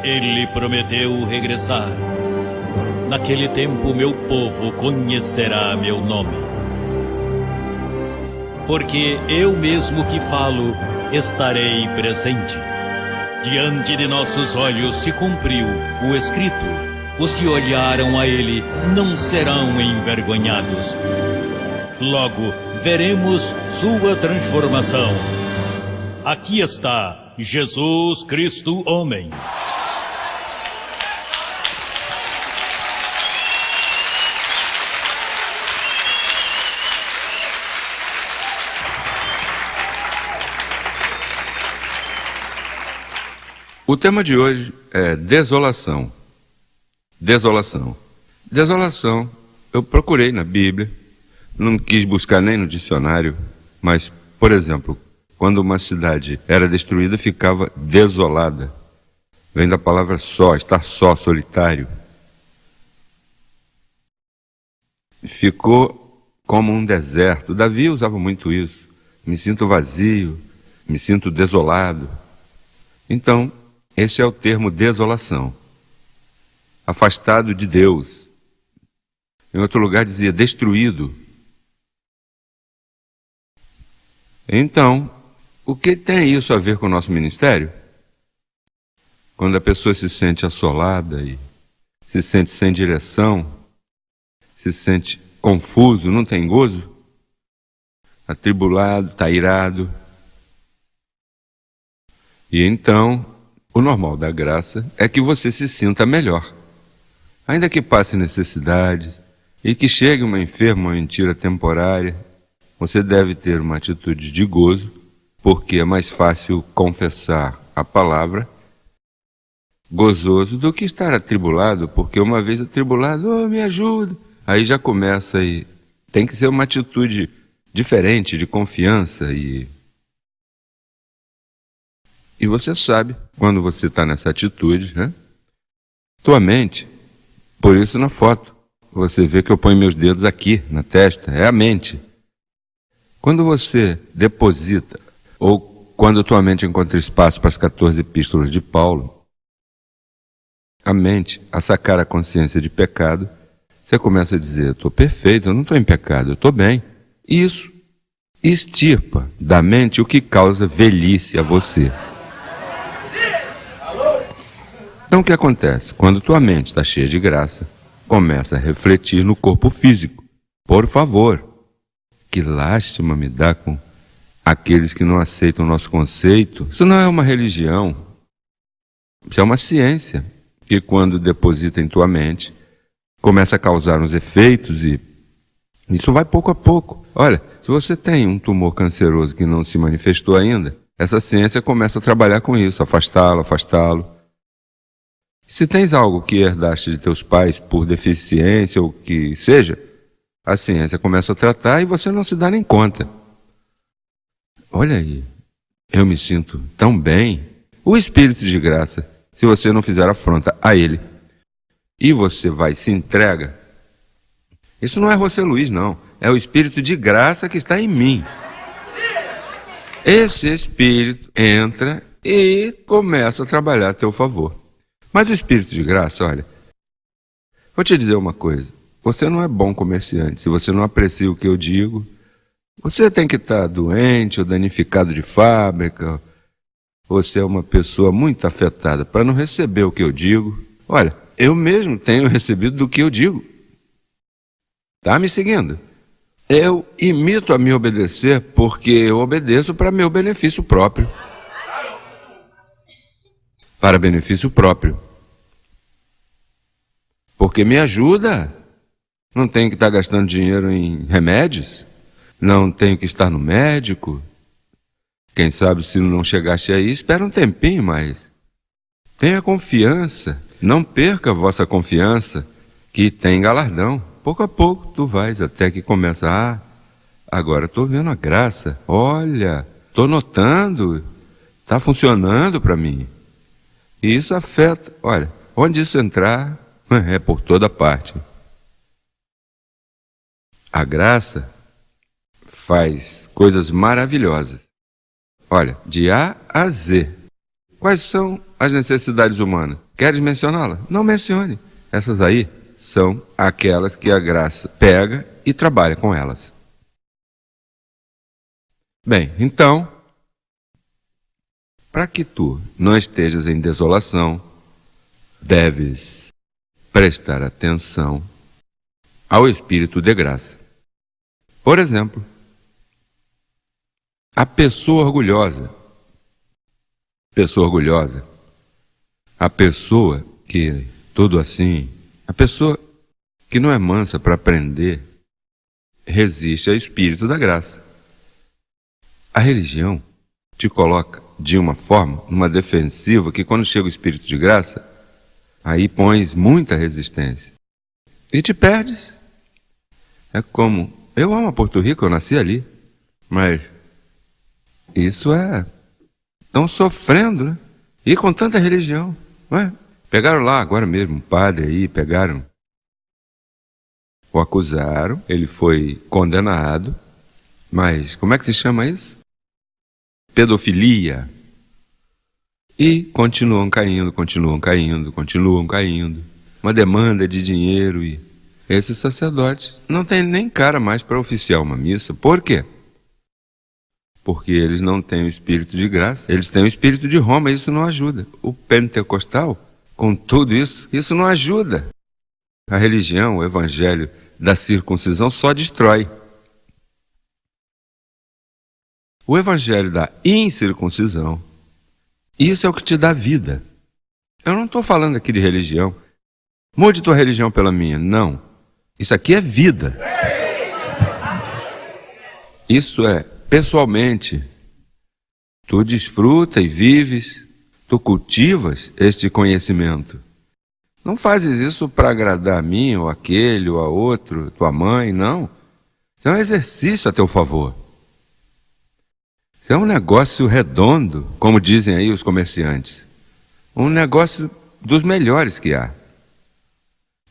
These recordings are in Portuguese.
Ele prometeu regressar. Naquele tempo meu povo conhecerá meu nome. Porque eu mesmo que falo, estarei presente. Diante de nossos olhos se cumpriu o escrito. Os que olharam a ele não serão envergonhados. Logo veremos sua transformação. Aqui está Jesus Cristo homem. O tema de hoje é desolação. Desolação. Desolação, eu procurei na Bíblia, não quis buscar nem no dicionário, mas, por exemplo, quando uma cidade era destruída, ficava desolada. Vem da palavra só, estar só, solitário. Ficou como um deserto. Davi usava muito isso. Me sinto vazio, me sinto desolado. Então, esse é o termo desolação. Afastado de Deus. Em outro lugar dizia destruído. Então, o que tem isso a ver com o nosso ministério? Quando a pessoa se sente assolada e se sente sem direção, se sente confuso, não tem gozo, atribulado, está irado. E então, o normal da graça é que você se sinta melhor. Ainda que passe necessidades e que chegue uma enferma ou mentira temporária, você deve ter uma atitude de gozo, porque é mais fácil confessar a palavra gozoso do que estar atribulado, porque uma vez atribulado, oh, me ajuda, aí já começa aí. Tem que ser uma atitude diferente, de confiança e você sabe, quando você está nessa atitude, né? Tua mente, por isso na foto, você vê que eu ponho meus dedos aqui, na testa, é a mente. Quando você deposita, ou quando tua mente encontra espaço para as 14 epístolas de Paulo, a mente, a sacar a consciência de pecado, você começa a dizer, eu estou perfeito, eu não estou em pecado, eu estou bem. Isso extirpa da mente o que causa velhice a você. Então o que acontece? Quando tua mente está cheia de graça, começa a refletir no corpo físico. Por favor, que lástima me dá com aqueles que não aceitam o nosso conceito. Isso não é uma religião, isso é uma ciência, que quando deposita em tua mente, começa a causar uns efeitos e isso vai pouco a pouco. Olha, se você tem um tumor canceroso que não se manifestou ainda, essa ciência começa a trabalhar com isso, afastá-lo, afastá-lo. Se tens algo que herdaste de teus pais por deficiência ou que seja, a ciência começa a tratar e você não se dá nem conta. Olha aí, eu me sinto tão bem. O Espírito de graça, se você não fizer afronta a ele, e você vai se entrega, isso não é José Luiz, não. É o Espírito de graça que está em mim. Esse Espírito entra e começa a trabalhar a teu favor. Mas o Espírito de graça, olha, vou te dizer uma coisa. Você não é bom comerciante. Se você não aprecia o que eu digo, você tem que estar doente ou danificado de fábrica. Você é uma pessoa muito afetada para não receber o que eu digo. Olha, eu mesmo tenho recebido do que eu digo. Está me seguindo? Eu imito a me obedecer porque eu obedeço para meu benefício próprio. Para benefício próprio. Porque me ajuda. Não tenho que estar gastando dinheiro em remédios. Não tenho que estar no médico. Quem sabe se não chegaste aí, espera um tempinho, mas tenha confiança. Não perca a vossa confiança, que tem galardão. Pouco a pouco tu vais até que começa, agora estou vendo a graça. Olha, estou notando, está funcionando para mim. E isso afeta, olha, onde isso entrar, é por toda parte. A graça faz coisas maravilhosas. Olha, de A a Z. Quais são as necessidades humanas? Queres mencioná-las? Não mencione. Essas aí são aquelas que a graça pega e trabalha com elas. Bem, então, para que tu não estejas em desolação, deves prestar atenção ao Espírito de graça. Por exemplo, a pessoa orgulhosa, a pessoa que tudo assim, a pessoa que não é mansa para aprender, resiste ao Espírito da graça. A religião te coloca de uma forma, numa defensiva, que quando chega o Espírito de graça, aí pões muita resistência. E te perdes. É como, eu amo Porto Rico, eu nasci ali, mas isso é, estão sofrendo, né? E com tanta religião, não é? Pegaram lá agora mesmo um padre aí, pegaram, o acusaram, ele foi condenado, mas como é que se chama isso? Pedofilia. E continuam caindo. Uma demanda de dinheiro e esses sacerdotes não têm nem cara mais para oficiar uma missa. Por quê? Porque eles não têm o Espírito de graça, eles têm o Espírito de Roma, e isso não ajuda. O pentecostal, com tudo isso, isso não ajuda. A religião, o evangelho da circuncisão só destrói. O evangelho da incircuncisão, isso é o que te dá vida. Eu não estou falando aqui de religião. Mude tua religião pela minha. Não. Isso aqui é vida. Isso é pessoalmente. Tu desfruta e vives, tu cultivas este conhecimento. Não fazes isso para agradar a mim, ou aquele, ou a outro, tua mãe, não. Isso é um exercício a teu favor. Isso é um negócio redondo, como dizem aí os comerciantes. Um negócio dos melhores que há.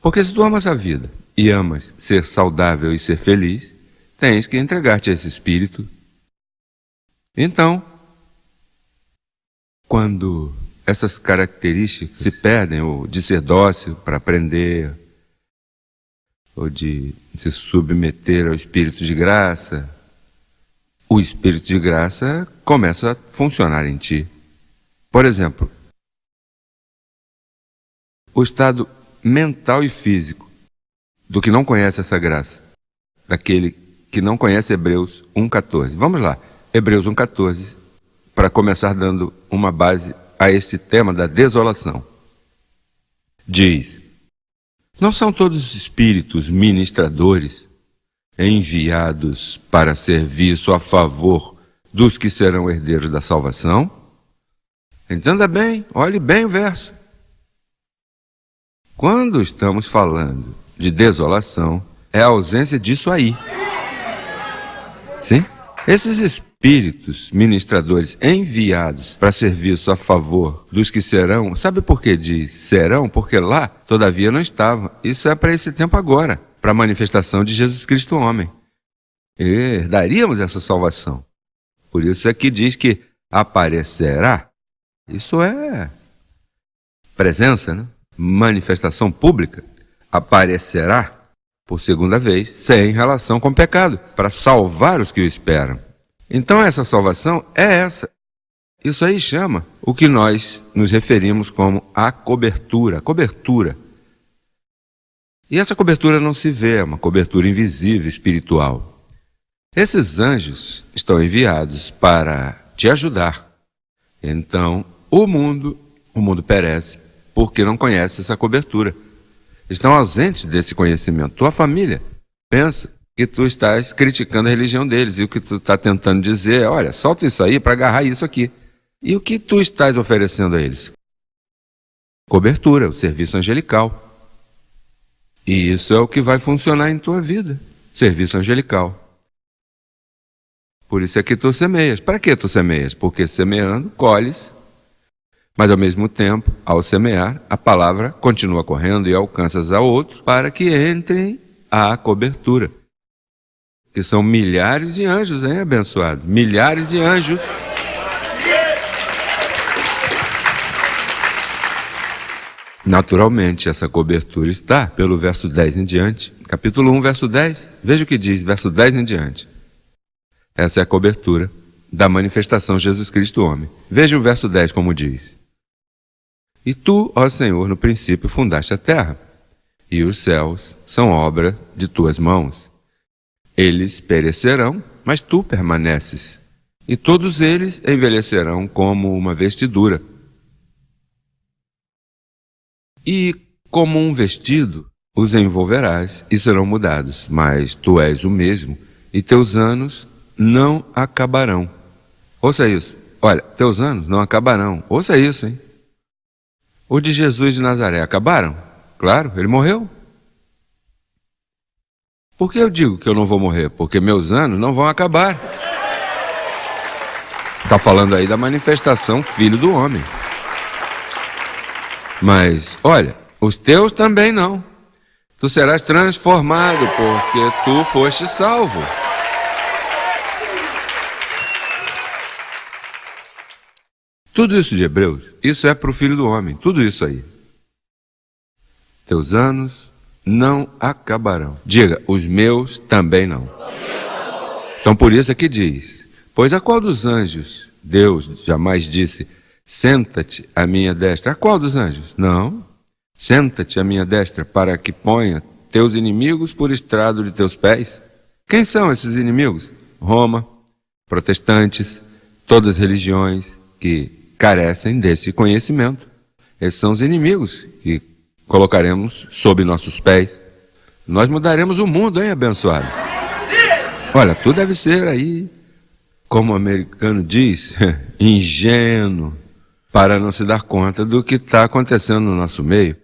Porque se tu amas a vida e amas ser saudável e ser feliz, tens que entregar-te a esse espírito. Então, quando essas características se perdem, ou de ser dócil para aprender, ou de se submeter ao Espírito de graça, o Espírito de graça começa a funcionar em ti. Por exemplo, o estado mental e físico do que não conhece essa graça, daquele que não conhece Hebreus 1,14. Vamos lá, Hebreus 1,14, para começar dando uma base a este tema da desolação. Diz: não são todos os espíritos ministradores enviados para serviço a favor dos que serão herdeiros da salvação? Entenda bem, olhe bem o verso. Quando estamos falando de desolação, é a ausência disso aí. Sim? Esses espíritos ministradores enviados para serviço a favor dos que serão, sabe por que diz serão? Porque lá, todavia, não estavam. Isso é para esse tempo agora, para a manifestação de Jesus Cristo homem. E herdaríamos essa salvação. Por isso é que diz que aparecerá. Isso é presença, né? Manifestação pública. Aparecerá por segunda vez, sem relação com o pecado, para salvar os que o esperam. Então essa salvação é essa. Isso aí chama o que nós nos referimos como a cobertura. Cobertura. E essa cobertura não se vê, é uma cobertura invisível, espiritual. Esses anjos estão enviados para te ajudar. Então, o mundo perece porque não conhece essa cobertura. Estão ausentes desse conhecimento. Tua família pensa que tu estás criticando a religião deles e o que tu está tentando dizer é: olha, solta isso aí para agarrar isso aqui. E o que tu estás oferecendo a eles? Cobertura, o serviço angelical. E isso é o que vai funcionar em tua vida, serviço angelical. Por isso é que tu semeias. Para que tu semeias? Porque semeando, colhes, mas ao mesmo tempo, ao semear, a palavra continua correndo e alcanças a outros para que entrem à cobertura. Que são milhares de anjos, hein, abençoado? Milhares de anjos. Naturalmente, essa cobertura está pelo verso 10 em diante. Capítulo 1, verso 10. Veja o que diz, verso 10 em diante. Essa é a cobertura da manifestação de Jesus Cristo, homem. Veja o verso 10 como diz. E tu, ó Senhor, no princípio fundaste a terra, e os céus são obra de tuas mãos. Eles perecerão, mas tu permaneces, e todos eles envelhecerão como uma vestidura. E como um vestido os envolverás e serão mudados, mas tu és o mesmo, e teus anos não acabarão. Ouça isso. Olha, teus anos não acabarão. Ouça isso, hein? O de Jesus de Nazaré acabaram? Claro, ele morreu. Por que eu digo que eu não vou morrer? Porque meus anos não vão acabar. Está falando aí da manifestação Filho do Homem. Mas, olha, os teus também não. Tu serás transformado porque tu foste salvo. Tudo isso de Hebreus, isso é para o Filho do Homem, tudo isso aí. Teus anos não acabarão. Diga, os meus também não. Então por isso é que diz, pois a qual dos anjos Deus jamais disse, senta-te à minha destra? A qual dos anjos? Não. Senta-te à minha destra para que ponha teus inimigos por estrado de teus pés. Quem são esses inimigos? Roma, protestantes, todas as religiões que carecem desse conhecimento. Esses são os inimigos que colocaremos sob nossos pés. Nós mudaremos o mundo, hein, abençoado? Olha, tu deve ser aí, como o americano diz, ingênuo, para não se dar conta do que está acontecendo no nosso meio.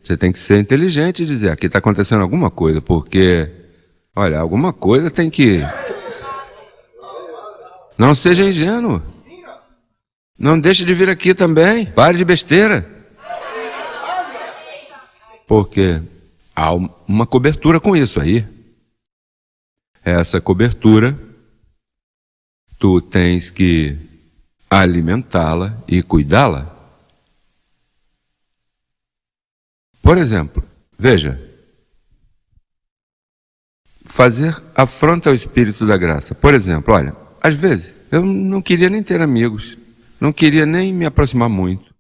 Você tem que ser inteligente e dizer, aqui está acontecendo alguma coisa, porque, olha, alguma coisa tem que... Não seja ingênuo. Não deixe de vir aqui também. Pare de besteira. Porque há uma cobertura com isso aí. Essa cobertura, tu tens que alimentá-la e cuidá-la. Por exemplo, veja, fazer afronta ao Espírito da Graça. Por exemplo, olha, às vezes eu não queria nem ter amigos, não queria nem me aproximar muito,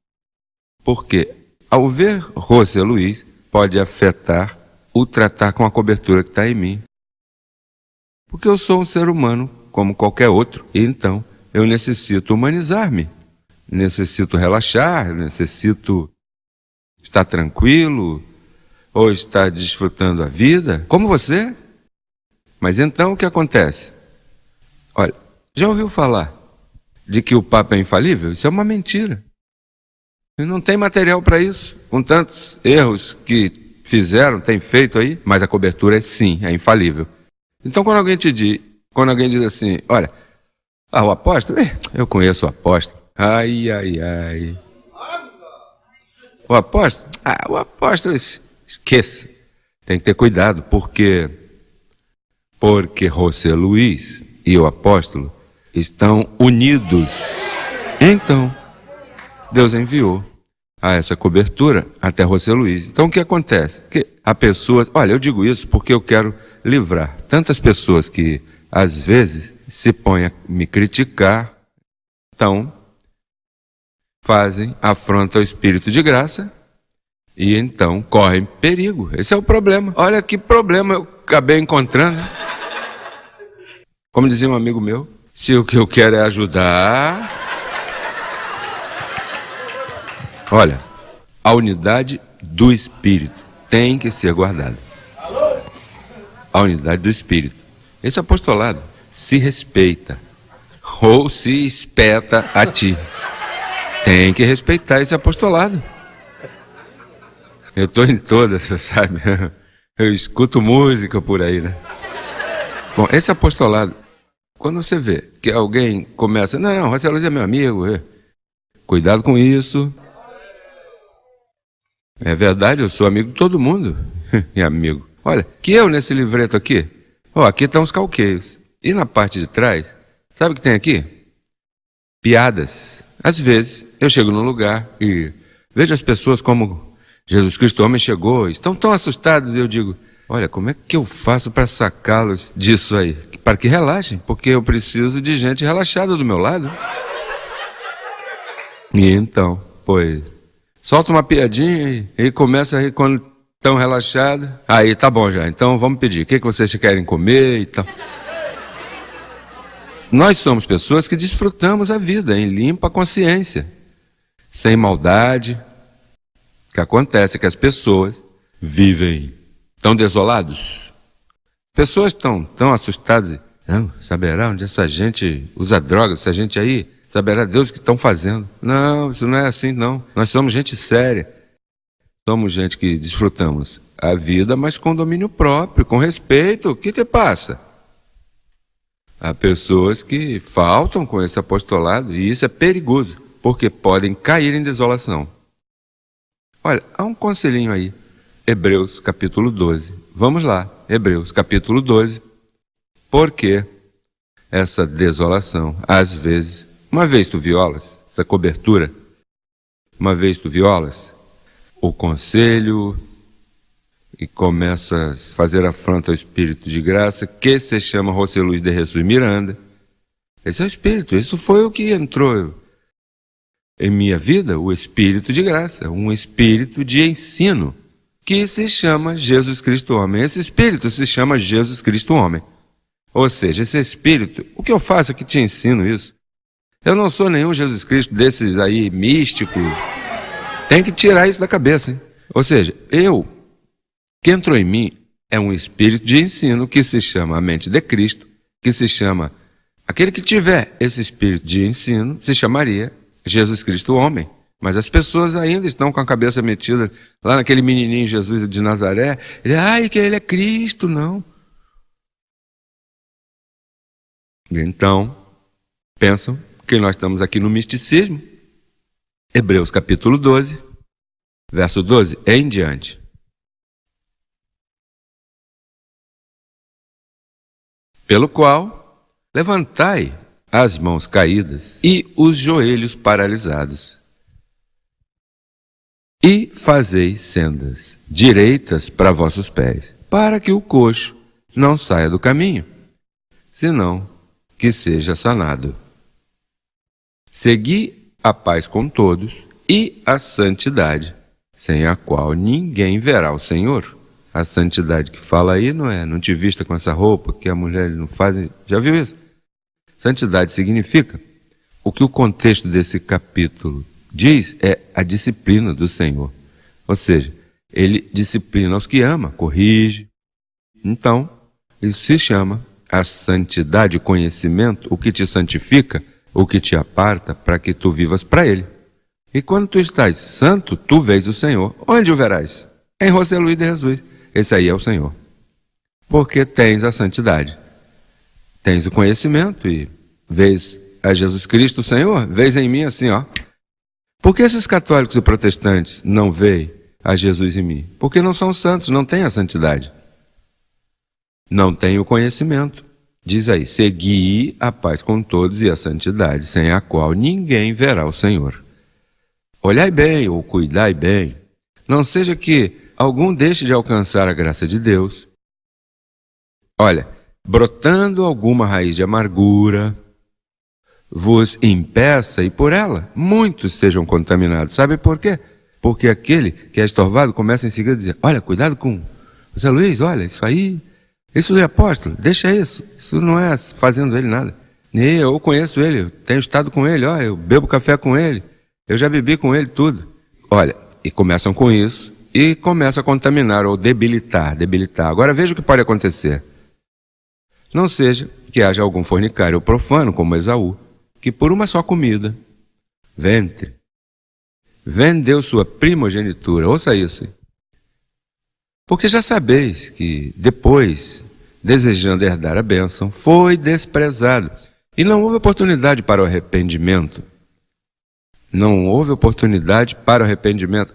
porque ao ver José Luiz pode afetar o tratar com a cobertura que está em mim. Porque eu sou um ser humano como qualquer outro, e então eu necessito humanizar-me, necessito relaxar, necessito estar tranquilo, ou estar desfrutando a vida, como você. Mas então o que acontece? Olha, já ouviu falar de que o Papa é infalível? Isso é uma mentira. Não tem material para isso, com tantos erros que fizeram, tem feito aí, mas a cobertura é sim, é infalível. Então quando alguém diz assim, olha, o apóstolo, eu conheço o apóstolo, ai, o apóstolo, esqueça, tem que ter cuidado, porque José Luiz e o apóstolo estão unidos. Então, Deus enviou a essa cobertura até José Luiz. Então o que acontece? Que a pessoa, olha, eu digo isso porque eu quero livrar tantas pessoas que às vezes se põem a me criticar, então fazem afronta ao Espírito de graça e então correm perigo. Esse é o problema. Olha que problema eu acabei encontrando. Como dizia um amigo meu, se o que eu quero é ajudar... Olha, a unidade do Espírito tem que ser guardada. A unidade do Espírito. Esse apostolado se respeita ou se espeta a ti. Tem que respeitar esse apostolado. Eu estou em todas, você sabe. Eu escuto música por aí, né? Bom, esse apostolado, quando você vê que alguém começa, não, José Luiz é meu amigo, cuidado com isso. É verdade, eu sou amigo de todo mundo. E amigo. Olha, que eu nesse livreto aqui, aqui estão os calqueios. E na parte de trás, sabe o que tem aqui? Piadas. Às vezes, eu chego num lugar e Vejo as pessoas como Jesus Cristo, o homem, chegou, estão tão assustados, e eu digo, olha, como é que eu faço para sacá-los disso aí? Para que relaxem, porque eu preciso de gente relaxada do meu lado. E então, pois, solta uma piadinha e começa a rir quando estão relaxados. Aí, tá bom já, então vamos pedir, o que vocês querem comer e tal. Nós somos pessoas que desfrutamos a vida em limpa consciência, sem maldade. O que acontece é que as pessoas vivem tão desolados. Pessoas estão tão assustadas. Não, saberá onde essa gente usa drogas, essa gente aí, saberá Deus o que estão fazendo. Não, isso não é assim não. Nós somos gente séria. Somos gente que desfrutamos a vida, mas com domínio próprio, com respeito. O que te passa? Há pessoas que faltam com esse apostolado, e isso é perigoso, porque podem cair em desolação. Olha, há um conselhinho aí, Hebreus capítulo 12. Vamos lá, Hebreus capítulo 12. Por que essa desolação? Às vezes, uma vez tu violas essa cobertura, uma vez tu violas o conselho e começas a fazer afronta ao Espírito de graça, que se chama José Luiz de Jesus Miranda. Esse é o Espírito, isso foi o que entrou em minha vida, o Espírito de graça, um Espírito de ensino, que se chama Jesus Cristo Homem. Esse Espírito se chama Jesus Cristo Homem. Ou seja, esse Espírito, o que eu faço é que te ensino isso. Eu não sou nenhum Jesus Cristo desses aí, místico. Tem que tirar isso da cabeça, hein? Ou seja, que entrou em mim é um espírito de ensino que se chama a mente de Cristo, que se chama, aquele que tiver esse espírito de ensino, se chamaria Jesus Cristo Homem. Mas as pessoas ainda estão com a cabeça metida lá naquele menininho Jesus de Nazaré. Que ele é Cristo, não. Então, pensam que nós estamos aqui no misticismo. Hebreus capítulo 12, verso 12 em diante. Pelo qual, levantai as mãos caídas e os joelhos paralisados, e fazei sendas direitas para vossos pés, para que o coxo não saia do caminho, senão que seja sanado. Segui a paz com todos e a santidade, sem a qual ninguém verá o Senhor. A santidade que fala aí não te vista com essa roupa que a mulher não faz. Já viu isso? Santidade significa, o que o contexto desse capítulo diz é a disciplina do Senhor. Ou seja, ele disciplina os que ama, corrige. Então, isso se chama a santidade, o conhecimento, o que te santifica, o que te aparta para que tu vivas para ele. E quando tu estás santo, tu vês o Senhor. Onde o verás? Em José Luiz de Jesus. Esse aí é o Senhor. Porque tens a santidade. Tens o conhecimento e vês a Jesus Cristo, o Senhor, vês em mim assim, ó. Por que esses católicos e protestantes não veem a Jesus em mim? Porque não são santos, não têm a santidade. Não têm o conhecimento. Diz aí, segui a paz com todos e a santidade, sem a qual ninguém verá o Senhor. Olhai bem ou cuidai bem, não seja que algum deixe de alcançar a graça de Deus. Olha, brotando alguma raiz de amargura, vos impeça e por ela muitos sejam contaminados. Sabe por quê? Porque aquele que é estorvado começa em seguida a dizer, olha, cuidado com José Luiz, olha, isso aí, isso é apóstolo, deixa isso não é fazendo ele nada. Eu conheço ele, eu tenho estado com ele, eu bebo café com ele, eu já bebi com ele tudo. Olha, e começam com isso e começam a contaminar ou debilitar. Agora veja o que pode acontecer. Não seja que haja algum fornicário ou profano, como Esaú, que por uma só comida, vendeu sua primogenitura. Ouça isso. Porque já sabeis que depois, desejando herdar a bênção, foi desprezado. E não houve oportunidade para o arrependimento.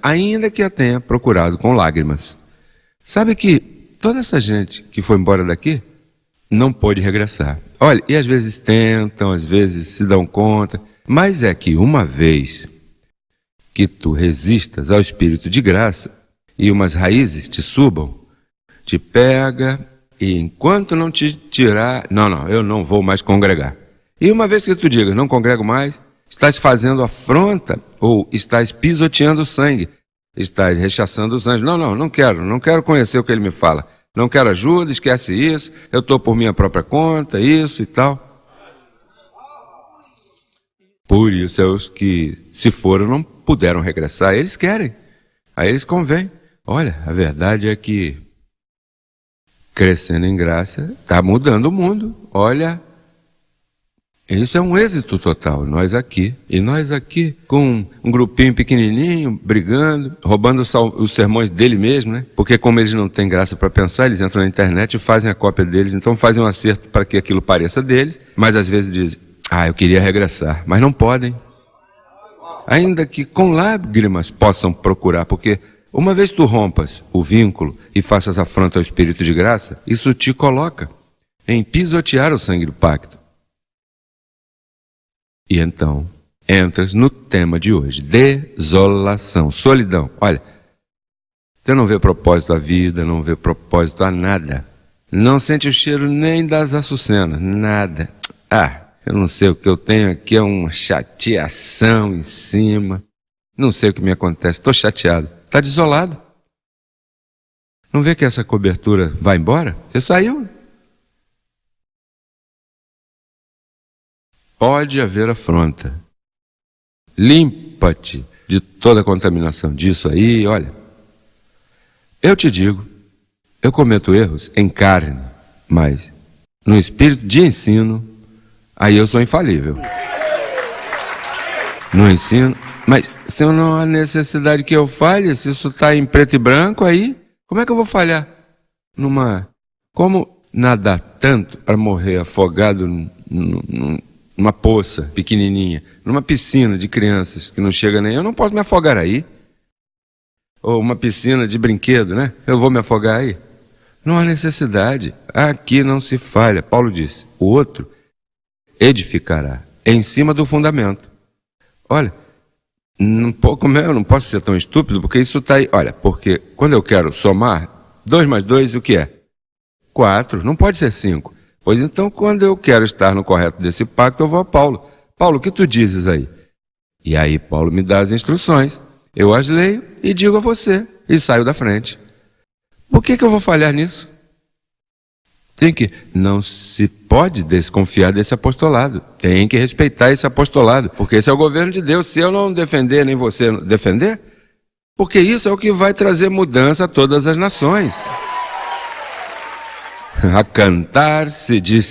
Ainda que a tenha procurado com lágrimas. Sabe que toda essa gente que foi embora daqui não pôde regressar. Olha, e às vezes tentam, às vezes se dão conta, mas é que uma vez que tu resistas ao Espírito de graça e umas raízes te subam, te pega e enquanto não te tirar, não, eu não vou mais congregar. E uma vez que tu diga, não congrego mais, estás fazendo afronta ou estás pisoteando o sangue, estás rechaçando os anjos. Não quero conhecer o que ele me fala. Não quero ajuda, esquece isso, eu estou por minha própria conta, isso e tal. Por isso é os que, se foram, não puderam regressar. Eles querem, a eles convém. Olha, a verdade é que crescendo em graça está mudando o mundo. Olha, isso é um êxito total. Nós aqui com um grupinho pequenininho, brigando, roubando os sermões dele mesmo, né? Porque como eles não têm graça para pensar, eles entram na internet e fazem a cópia deles, então fazem um acerto para que aquilo pareça deles, mas às vezes dizem, eu queria regressar, mas não podem. Ainda que com lágrimas possam procurar, porque uma vez tu rompas o vínculo e faças afronta ao Espírito de graça, isso te coloca em pisotear o sangue do pacto. E então, entras no tema de hoje, desolação, solidão. Olha, você não vê propósito à vida, não vê propósito a nada. Não sente o cheiro nem das açucenas, nada. Eu não sei o que eu tenho aqui, é uma chateação em cima. Não sei o que me acontece, estou chateado. Está desolado. Não vê que essa cobertura vai embora? Você saiu. Pode haver afronta. Limpa-te de toda a contaminação disso aí. Olha, eu te digo, eu cometo erros em carne, mas no espírito de ensino, aí eu sou infalível. No ensino, mas se não há necessidade que eu falhe, se isso está em preto e branco aí, como é que eu vou falhar? Como nadar tanto para morrer afogado numa poça pequenininha, numa piscina de crianças que não chega nem... Eu não posso me afogar aí. Ou uma piscina de brinquedo, né? Eu vou me afogar aí. Não há necessidade. Aqui não se falha. Paulo disse, o outro edificará em cima do fundamento. Olha, eu não posso ser tão estúpido, porque isso está aí. Olha, porque quando eu quero somar, 2 mais 2, o que é? 4, não pode ser 5. Pois então, quando eu quero estar no correto desse pacto, eu vou a Paulo. Paulo, o que tu dizes aí? E aí Paulo me dá as instruções. Eu as leio e digo a você. E saio da frente. Por que eu vou falhar nisso? Não se pode desconfiar desse apostolado. Tem que respeitar esse apostolado. Porque esse é o governo de Deus. Se eu não defender, nem você defender, porque isso é o que vai trazer mudança a todas as nações. A cantar se diz